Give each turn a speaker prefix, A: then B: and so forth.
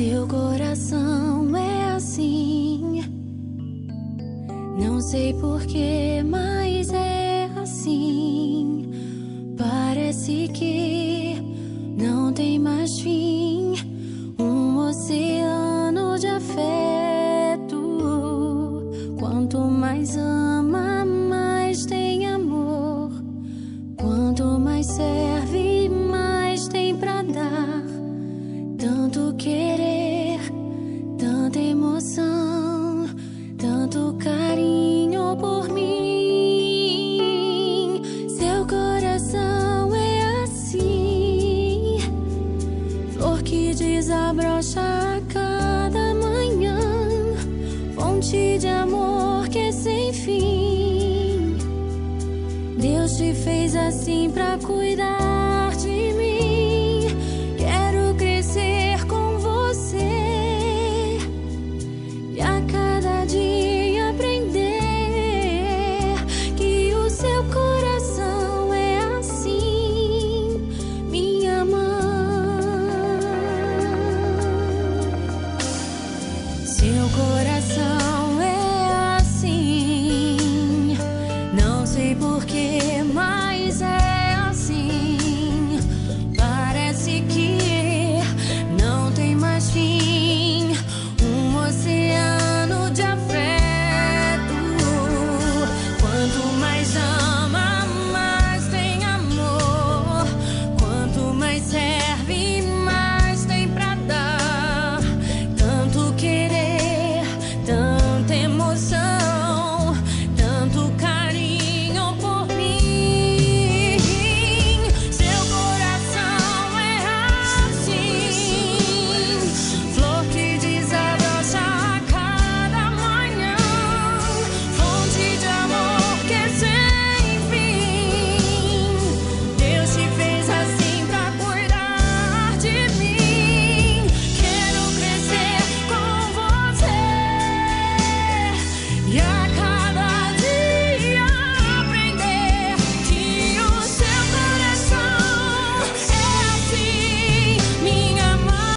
A: Seu coração é assim, não sei porquê, mas é assim. Parece que não tem mais fim, um oceano de afeto. Quanto mais ama, mais tem amor. Quanto mais serve, mais tem pra dar. Tanto querer, tanta emoção, tanto carinho por mim. Seu coração é assim, flor que desabrocha a cada manhã, fonte de amor que é sem fim. Deus te fez assim pra cuidar